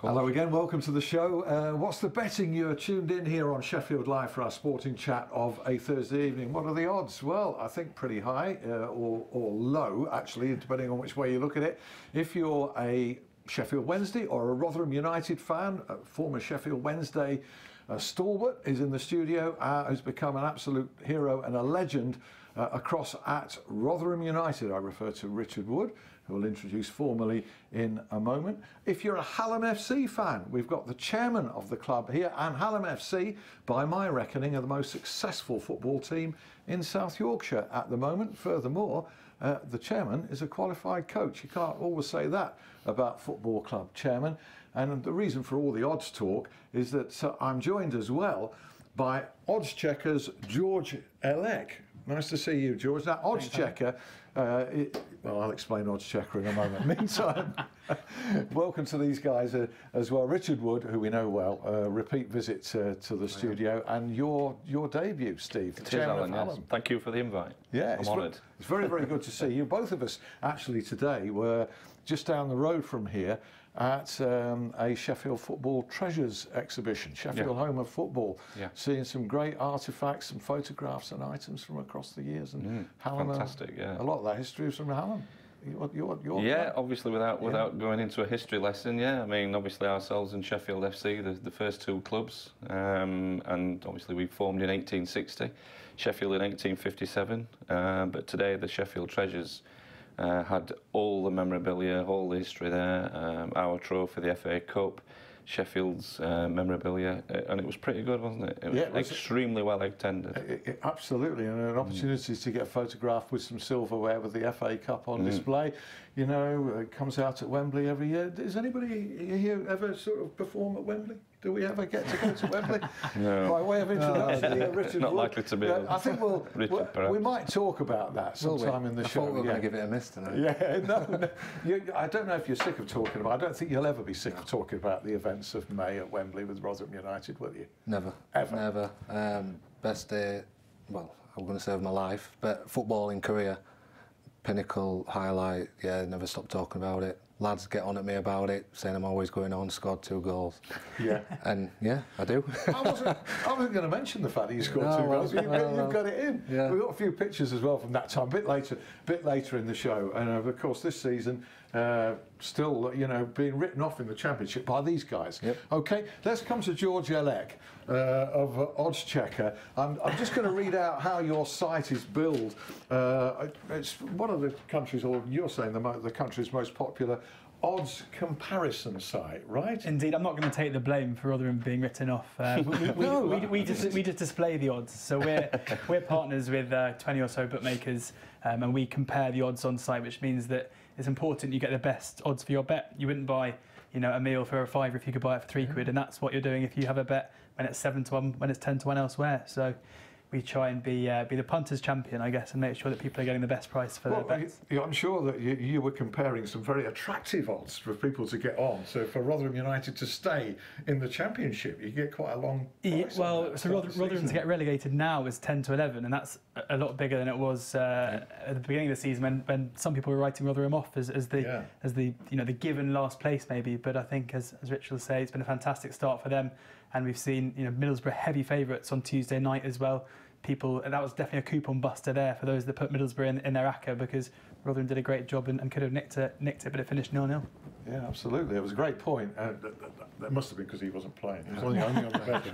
course. Hello again, welcome to the show. What's the betting? You're tuned in here on Sheffield Live for our sporting chat of a Thursday evening. What are the odds? Well, I think pretty high or low, actually, depending on which way you look at it. If you're a Sheffield Wednesday or a Rotherham United fan, a former Sheffield Wednesday stalwart is in the studio, who's become an absolute hero and a legend across at Rotherham United. I refer to Richard Wood, who will introduce formally in a moment. If you're a Hallam FC fan, we've got the chairman of the club here, and Hallam FC, by my reckoning, are the most successful football team in South Yorkshire at the moment. Furthermore, the chairman is a qualified coach. You can't always say that about football club chairman. And the reason for all the odds talk is that I'm joined as well by Oddschecker's George Elek. Nice to see you, George. Now, Oddschecker, well, I'll explain Oddschecker in a moment. Meantime, welcome to these guys as well. Richard Wood, who we know well, repeat visit to the studio, and your debut, Steve. It is, Alan, yes. Thank you for the invite. Yeah, I'm honoured. It's very, very good to see you. Both of us, actually, today were just down the road from here at a Sheffield Football Treasures exhibition, Sheffield Home of Football, seeing some great artefacts, some photographs and items from across the years. And Hallam, fantastic, a lot of that history is from Hallam. Obviously without going into a history lesson, I mean, obviously ourselves and Sheffield FC, the first two clubs, and obviously we formed in 1860, Sheffield in 1857, but today the Sheffield Treasures had all the memorabilia, all the history there, our trophy, the FA Cup, Sheffield's memorabilia, and it was pretty good, wasn't it? It was extremely well attended. Absolutely, and an opportunity to get a photograph with some silverware with the FA Cup on display. You know, it comes out at Wembley every year. Does anybody here ever sort of perform at Wembley? Do we ever get to go to Wembley? No. By way of introduction, Richard Not Wood. likely to be. I think we might talk about that sometime in the show. I thought we were going to give it a miss tonight. Yeah, no. I don't know if you're sick of talking about. I don't think you'll ever be sick of talking about the events of May at Wembley with Rotherham United, will you? Never. Ever. Never. Best day, well, I'm going to say of my life, but footballing career, pinnacle, highlight. Yeah, never stop talking about it. Lads get on at me about it, saying I'm always going on, scored 2 goals. Yeah. And yeah, I do. I wasn't going to mention the fact that you scored 2 goals. You've got it in. Yeah. We've got a few pictures as well from that time, a bit later in the show. And of course, this season, still, being written off in the Championship by these guys. Yep. Okay, let's come to George Elek of Oddschecker. I'm just going to read out how your site is billed. It's one of the countries, or you're saying the country's most popular odds comparison site, right? Indeed, I'm not going to take the blame for Rotherham being written off. We just display the odds. So we're partners with 20 or so bookmakers, and we compare the odds on site, which means that it's important you get the best odds for your bet. You wouldn't buy, a meal for a £5 if you could buy it for £3, and that's what you're doing if you have a bet when it's 7 to 1, when it's 10 to 1 elsewhere. So we try and be the punters' champion, I guess, and make sure that people are getting the best price for their bets. I'm sure that you were comparing some very attractive odds for people to get on. So for Rotherham United to stay in the Championship, you get quite a long price. Rotherham to get relegated now is 10 to 11, and that's a lot bigger than it was at the beginning of the season when some people were writing Rotherham off as the given last place maybe. But I think, as Rich will say, it's been a fantastic start for them, and we've seen Middlesbrough heavy favourites on Tuesday night as well. That was definitely a coupon buster there for those that put Middlesbrough in their acca, because Rotherham did a great job and could have nicked it, but it finished 0-0. Yeah, absolutely. It was a great point. That must have been because he wasn't playing. He was only on the bench.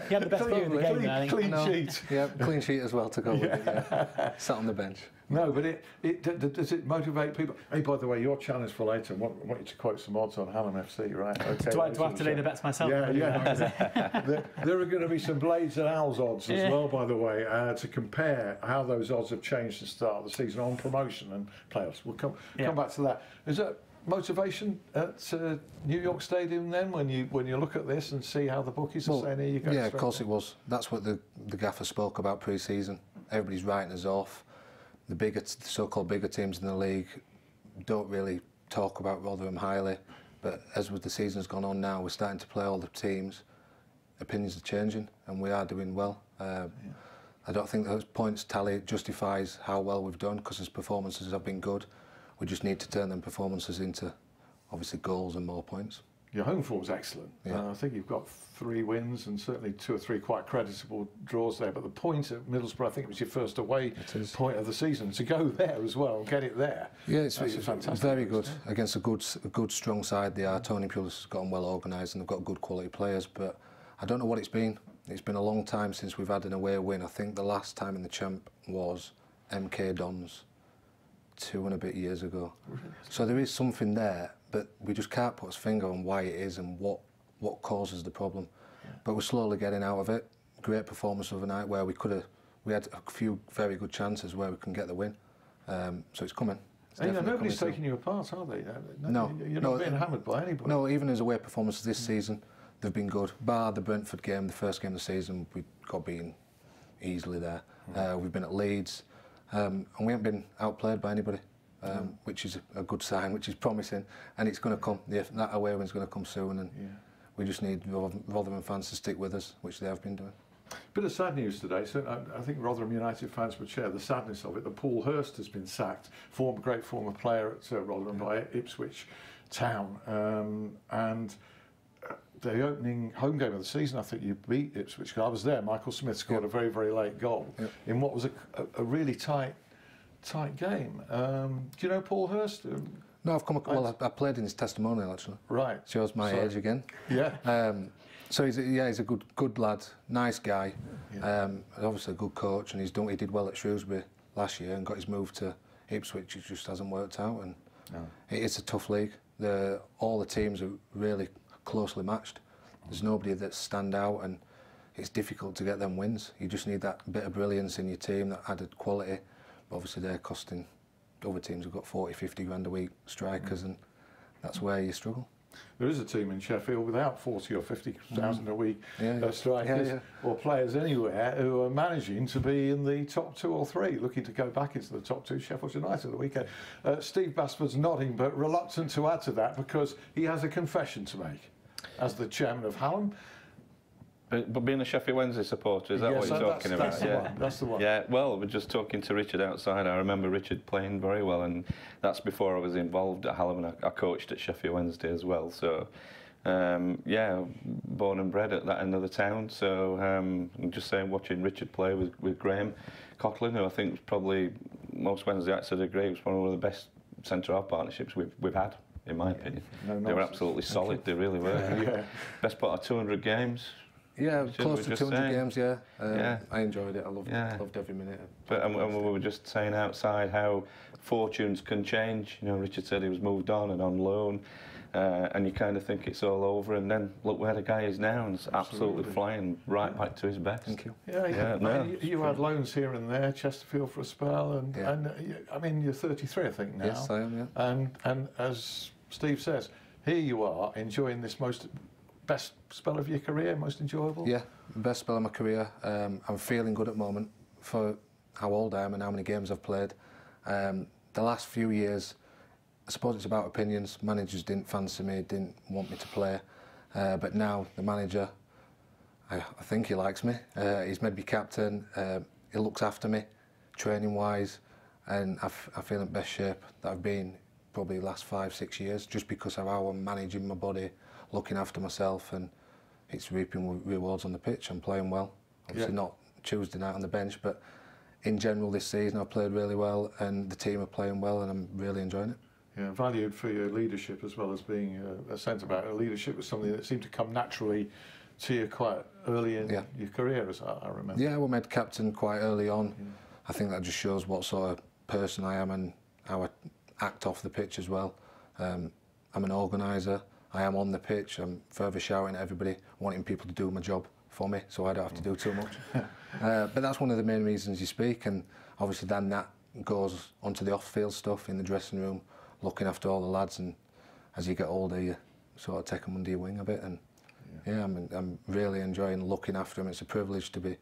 He had the best view in the game, I think. Clean sheet. Yeah, clean sheet as well to go with it. Yeah. Sat on the bench. No, but does it motivate people? Hey, by the way, your challenge for later, I want you to quote some odds on Hallam FC, right? Okay. Do I have to lay the bets myself? Yeah. There are going to be some Blades and Owls odds as well, by the way, to compare how those odds have changed since the start of the season on promotion and playoffs. We'll come back to that. Is that motivation at New York Stadium then, when you look at this and see how the bookies are saying here you go? Yeah, of course it was. That's what the gaffer spoke about pre-season. Everybody's writing us off. The so-called bigger teams in the league don't really talk about Rotherham highly, but as with the season's gone on now, we're starting to play all the teams. Opinions are changing, and we are doing well. I don't think those points tally justifies how well we've done, because his performances have been good. We just need to turn them performances into obviously goals and more points. Your home form's excellent. Yeah. I think you've got 3 wins and certainly 2 or 3 quite creditable draws there. But the point at Middlesbrough, I think it was your first away point of the season. To go there as well and get it there. Yeah, it's fantastic. Very good against a good strong side. They are. Tony Pulis has got them well organised and they've got good quality players. But I don't know what it's been. It's been a long time since we've had an away win. I think the last time in the Champ was MK Dons 2 and a bit years ago. So there is something there, but we just can't put a finger on why it is and what causes the problem. Yeah. But we're slowly getting out of it. Great performance overnight where we had a few very good chances where we can get the win. So it's coming. Nobody's taking you apart, are they? No. You're not being hammered by anybody. No, even as away performances this season, they've been good. Bar the Brentford game, the first game of the season, we got beaten easily there. We've been at Leeds, and we haven't been outplayed by anybody, which is a good sign, which is promising, and it's going to come. That away win's going to come soon, and we just need Rotherham fans to stick with us, which they have been doing. Bit of sad news today. So I think Rotherham United fans would share the sadness of it. That Paul Hurst has been sacked, great former player at Rotherham by Ipswich Town, and the opening home game of the season, I think you beat Ipswich. I was there. Michael Smith scored a very, very late goal in what was a really tight game. Do you know Paul Hurst? No, I played in his testimonial actually. Right. Shows my age again. Yeah. So he's a good lad, nice guy. Yeah. Obviously a good coach, and he did well at Shrewsbury last year and got his move to Ipswich. It just hasn't worked out, and it's a tough league. All the teams are really closely matched. There's nobody that stand out, and it's difficult to get them wins. You just need that bit of brilliance in your team, that added quality. But obviously they're costing, other teams have got 40, 50 grand a week strikers, and that's where you struggle. There is a team in Sheffield without 40 or 50,000 a week strikers or players anywhere who are managing to be in the top 2 or 3, looking to go back into the top 2. Sheffield United at the weekend. Steve Basford's nodding, but reluctant to add to that because he has a confession to make as the chairman of Hallam. But being a Sheffield Wednesday supporter, is that what you're talking about? That's the one. Yeah, well, we're just talking to Richard outside. I remember Richard playing very well, and that's before I was involved at Hallam, and I coached at Sheffield Wednesday as well. So, born and bred at that end of the town. So, I'm just saying, watching Richard play with Graham Coughlan, who I think was probably, most Wednesdayites would agree, was one of the best centre-half partnerships we've had, in my opinion. They were absolutely solid, they really were. Best part of 200 games. Yeah, close to 200 games, I enjoyed it. I loved every minute. And we were just saying outside how fortunes can change. You know, Richard said he was moved on and on loan, and you kind of think it's all over, and then look where the guy is now, and it's absolutely flying right back to his best. Thank you. You had loans here and there, Chesterfield for a spell, and I mean, you're 33, I think, now. Yes, I am, And as Steve says, here you are enjoying this best spell of your career, most enjoyable? Yeah, best spell of my career. I'm feeling good at the moment for how old I am and how many games I've played. The last few years, I suppose it's about opinions. Managers didn't fancy me, didn't want me to play. But now the manager, I think he likes me. He's made me captain. He looks after me, training-wise, and I feel in best shape that I've been probably the last 5, 6 years, just because of how I'm managing my body, looking after myself, and it's reaping rewards on the pitch. I'm playing well. Obviously not Tuesday night on the bench, but in general this season I've played really well, and the team are playing well, and I'm really enjoying it. Yeah, valued for your leadership as well as being a centre-back. Leadership was something that seemed to come naturally to you quite early in your career, as I remember. Yeah, we made captain quite early on. I think that just shows what sort of person I am and how I act off the pitch as well. I'm an organiser. I am on the pitch. I'm further shouting at everybody, wanting people to do my job for me, so I don't have to do too much. But that's one of the main reasons you speak, and obviously then that goes onto the off-field stuff in the dressing room, looking after all the lads, and as you get older, you sort of take them under your wing a bit, and I'm really enjoying looking after them. It's a privilege to be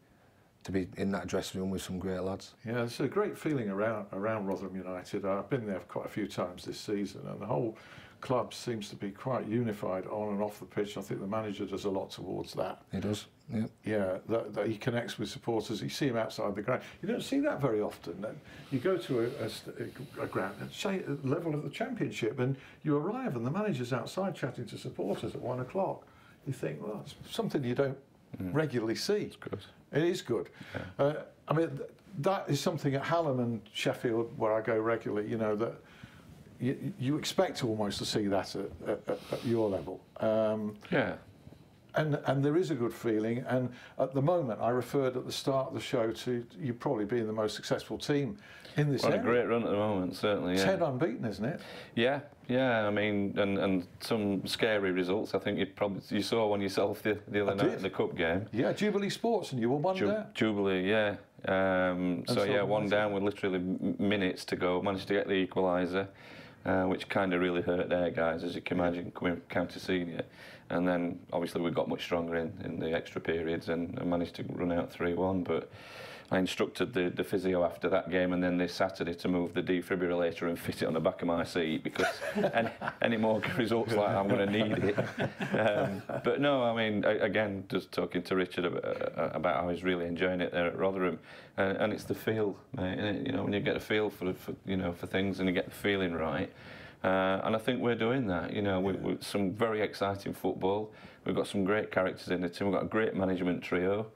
in that dressing room with some great lads. Yeah, it's a great feeling around Rotherham United. I've been there quite a few times this season, and the whole club seems to be quite unified on and off the pitch. I think the manager does a lot towards that. He does. Yeah. Yeah, that he connects with supporters. You see him outside the ground. You don't see that very often. You go to a ground and say at the level of the Championship, and you arrive and the manager's outside chatting to supporters at 1 o'clock. You think, well, it's something you don't regularly see. It's good. It is good. Yeah. I mean, that is something at Hallam and Sheffield where I go regularly. You know that you expect almost to see that at your level. Yeah. And there is a good feeling, and at the moment I referred at the start of the show to you probably being the most successful team in this area. On a great run at the moment, certainly. Yeah. 10 unbeaten, isn't it? Yeah, yeah. I mean, and some scary results. I think you saw one yourself the other night in the cup game. Yeah, Jubilee Sports, and you were one down. Jubilee, yeah. So yeah, one down with literally minutes to go. Managed to get the equaliser, which kind of really hurt their guys, as you can imagine, coming county senior. And then obviously we got much stronger in the extra periods and managed to run out 3-1. But I instructed the physio after that game and then this Saturday to move the defibrillator and fit it on the back of my seat, because any more results like that, I'm going to need it. But no, I mean, again, just talking to Richard about how he's really enjoying it there at Rotherham, and it's the feel, mate, you know, when you get a feel for things and you get the feeling right. And I think we're doing that. You know, with some very exciting football. We've got some great characters in the team. We've got a great management trio.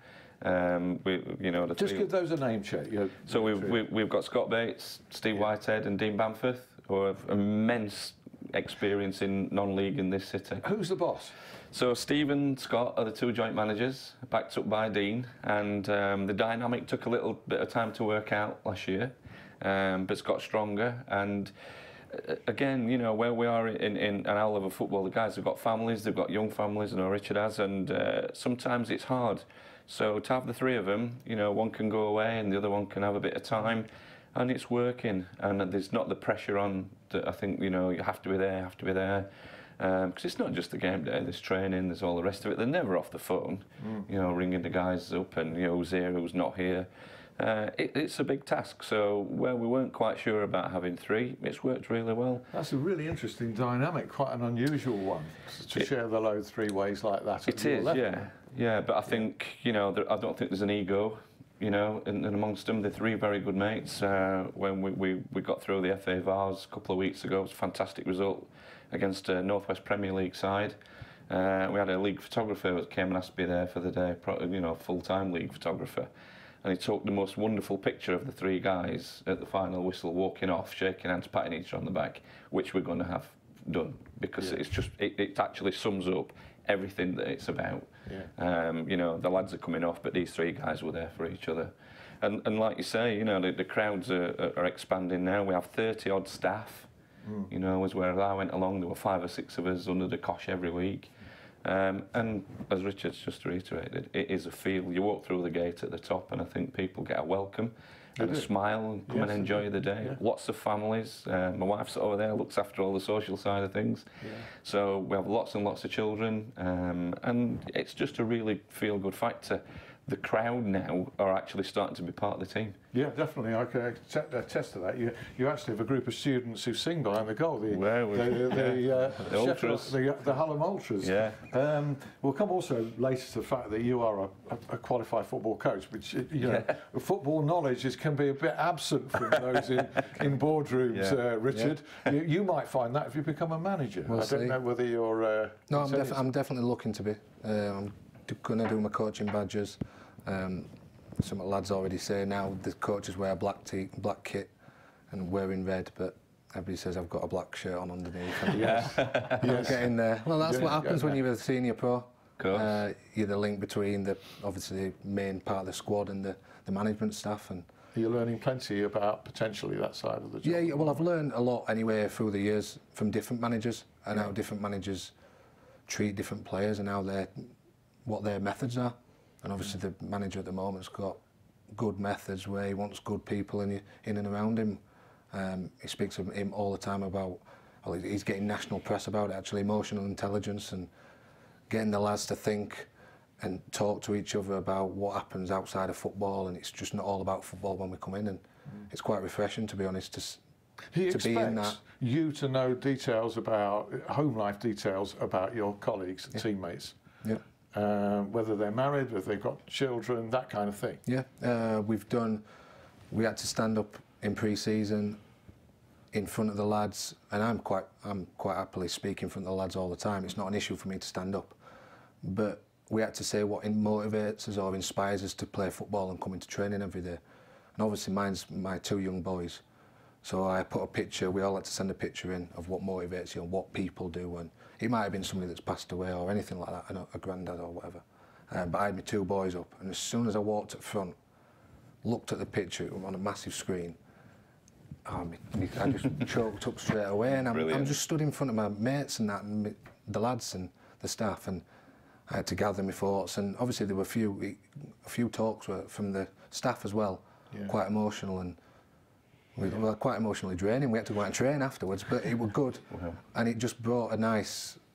Just give those a name check. So we've got Scott Bates, Steve Whitehead, and Dean Bamforth, who have immense experience in non-league in this city. Who's the boss? So Steve and Scott are the two joint managers, backed up by Dean, and the dynamic took a little bit of time to work out last year, but it's got stronger. And again, you know, where we are in our level of football, the guys have got families, they've got young families, I know Richard has, and sometimes it's hard. So to have the three of them, you know, one can go away and the other one can have a bit of time, and it's working, and there's not the pressure on that. I think, you know, you have to be there, because it's not just the game day, there's training, there's all the rest of it. They're never off the phone, you know, ringing the guys up and, you know, who's here, who's not here. It's a big task, so where we weren't quite sure about having three, it's worked really well. That's a really interesting dynamic, quite an unusual one, to share the load 3 ways like that. It is, yeah, but I think, you know, I don't think there's an ego, you know, in amongst them. They're 3 very good mates. When we got through the FA Vars a couple of weeks ago, it was a fantastic result against a North West Premier League side. We had a league photographer that came and asked to be there for the day, you know, full-time league photographer. And he took the most wonderful picture of the 3 guys at the final whistle, walking off, shaking hands, patting each other on the back, which we're going to have done, because it's just it actually sums up everything that it's about. You know, the lads are coming off, but these 3 guys were there for each other. And like you say, you know, the crowds are expanding now. We have 30 odd staff. You know, as where I went along, there were 5 or 6 of us under the cosh every week. And as Richard's just reiterated, it is a feel. You walk through the gate at the top and I think people get a welcome and a smile and come and enjoy the day. Yeah. Lots of families. My wife's over there, looks after all the social side of things. So we have lots and lots of children, and it's just a really feel-good factor. The crowd now are actually starting to be part of the team. Yeah, definitely. I can attest to that. You actually have a group of students who sing behind the goal. The Ultras. The Hallam Ultras. Yeah. We'll come also later to the fact that you are a qualified football coach, which, you know, football knowledge can be a bit absent from those in boardrooms, Richard. You might find that if you become a manager. I don't know whether you're... No, I'm definitely looking to be. I'm going to do my coaching badges. Some of the lads already say now the coaches wear black kit and wearing red, but everybody says I've got a black shirt on underneath. You're getting there. Well, that's what happens when you're a senior pro. You're the link between obviously the main part of the squad and the management staff. And you're learning plenty about potentially that side of the job. Yeah, well, I've learned a lot anyway through the years from different managers and how different managers treat different players and how what their methods are. And obviously the manager at the moment's got good methods where he wants good people in and around him. He speaks of him all the time about, well, he's getting national press about it, actually, emotional intelligence and getting the lads to think and talk to each other about what happens outside of football, and it's just not all about football when we come in, and it's quite refreshing, to be honest, He to be in that. expects you to know details about home life details about your colleagues and teammates. Yeah. Whether they're married, whether they've got children, that kind of thing. Yeah, we had to stand up in pre-season in front of the lads, and I'm quite happily speaking in front of the lads all the time. It's not an issue for me to stand up, but we had to say what motivates us or inspires us to play football and come into training every day. And obviously mine's my 2 young boys, so I put a picture. We all had to send a picture in of what motivates you and what people do, and it might have been somebody that's passed away or anything like that, a granddad or whatever. But I had my 2 boys up, and as soon as I walked up front, looked at the picture on a massive screen, I just choked up straight away, and I'm just stood in front of my mates and that, and the lads and the staff, and I had to gather my thoughts. And obviously there were a few talks from the staff as well, quite emotional, and we were quite emotionally draining. We had to go out and train afterwards, but it was good, and it just brought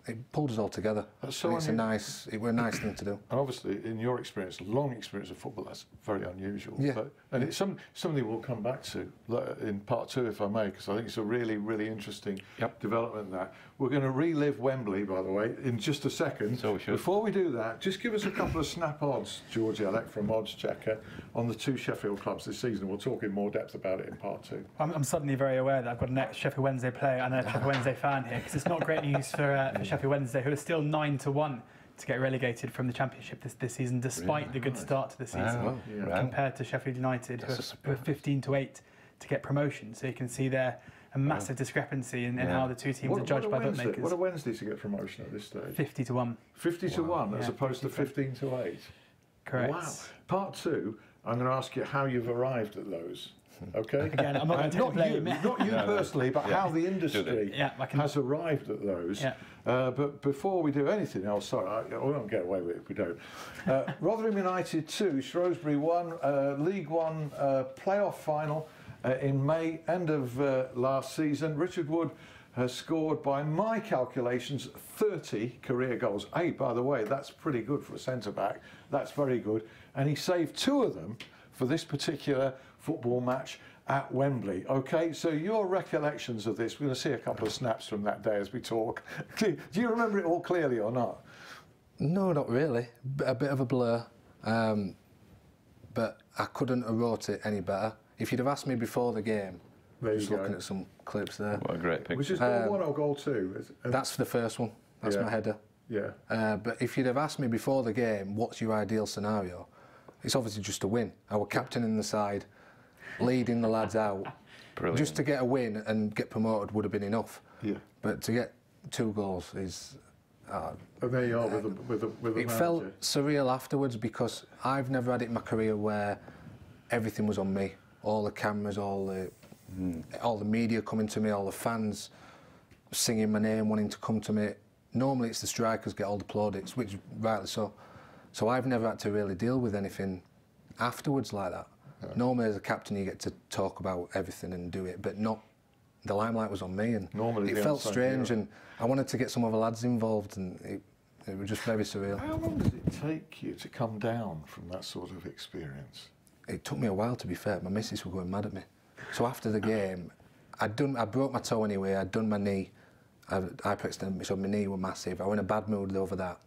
it pulled us all together. So it was a nice thing to do. And obviously, in your experience, long experience of football, that's very unusual. Yeah. And it's something we'll come back to in part 2, if I may, because I think it's a really, really interesting development there. We're going to relive Wembley, by the way, in just a second. So we should. Before we do that, just give us a couple of snap odds, George Elek from Oddschecker, on the 2 Sheffield clubs this season. We'll talk in more depth about it in part 2. I'm suddenly very aware that I've got a Sheffield Wednesday player and a Sheffield Wednesday fan here, because it's not great news for Sheffield Wednesday, who are still 9-1 to get relegated from the Championship this season, despite the good start to the season, compared to Sheffield United, who are 15-8 to get promotion. So you can see there a massive discrepancy in how the 2 teams are judged by bookmakers. What are Wednesday to get promotion at this stage? 50-1. 50-1 as opposed to 15-8. Correct. Wow. Part 2, I'm going to ask you how you've arrived at those. Okay. Again, I'm not going to take blame. Not you personally, but how the industry has arrived at those. Yeah. But before we do anything else, sorry, we won't get away with it if we don't. Rotherham United 2, Shrewsbury 1, League One playoff final in May, end of last season. Richard Wood has scored, by my calculations, 30 career goals. Hey, by the way, that's pretty good for a centre-back. That's very good. And he saved 2 of them for this particular football match at Wembley. Okay, so your recollections of this, we're going to see a couple of snaps from that day as we talk. Do you remember it all clearly or not? No, not really. A bit of a blur. But I couldn't have wrote it any better. If you'd have asked me before the game, just looking at some clips there. What a great picture. Was this goal 1 or goal 2? That's the first one. That's my header. Yeah. But if you'd have asked me before the game, what's your ideal scenario? It's obviously just a win. Our captain in the side, leading the lads out. Brilliant. Just to get a win and get promoted would have been enough. Yeah. But to get 2 goals is... and there you are with a It felt surreal afterwards, because I've never had it in my career where everything was on me. All the cameras, all the media coming to me, all the fans singing my name, wanting to come to me. Normally it's the strikers get all the plaudits, which rightly so. So I've never had to really deal with anything afterwards like that. Yeah. Normally as a captain you get to talk about everything and do it, but not. The limelight was on me, and normally it felt strange, and I wanted to get some other lads involved, and it was just very surreal. How long does it take you to come down from that sort of experience? It took me a while, to be fair. My missus were going mad at me. So after the game, I broke my toe anyway. I'd done my knee. I hyperextended, so my knee was massive. I was in a bad mood over that.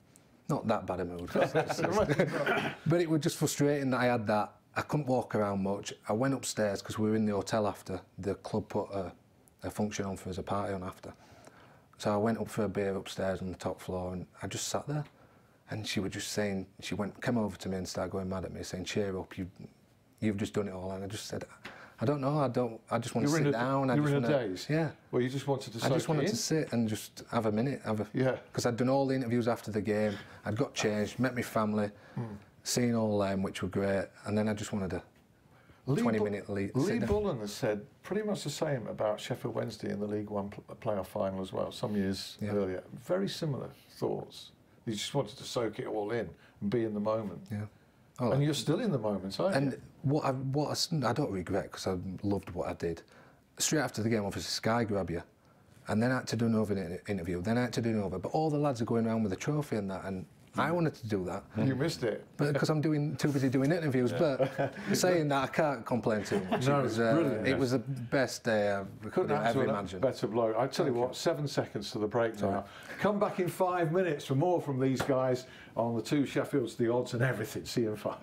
Not that bad a mood. But it was just frustrating that I had that. I couldn't walk around much. I went upstairs because we were in the hotel after. The club put a function on for us, a party on after. So I went up for a beer upstairs on the top floor, and I just sat there. And she was just saying, came over to me and started going mad at me, saying, "Cheer up, you've just done it all." And I just said, "I don't know, I just want to sit down." You were in a daze? Yeah. Well, you just wanted to soak I just wanted to sit and just have a minute. Because I'd done all the interviews after the game, I'd got changed, met my family, seen all them, which were great, and then I just wanted a 20-minute lead. Lee Bullen has said pretty much the same about Sheffield Wednesday in the League One playoff final as well, some years earlier. Very similar thoughts. You just wanted to soak it all in and be in the moment. Yeah. Oh, and you're still in the moment, aren't you? And I don't regret, because I loved what I did. Straight after the game, obviously, Sky grab you, and then I had to do another interview, then I had to do another. But all the lads are going around with a trophy and that, and I wanted to do that. You missed it. But because I'm too busy doing interviews. But saying that, I can't complain too much. No, it was brilliant. It was the best day I could ever imagine. Better bloke. I tell you what, 7 seconds to the break now. Come back in 5 minutes for more from these guys on the two Sheffields, the odds and everything. See you in 5.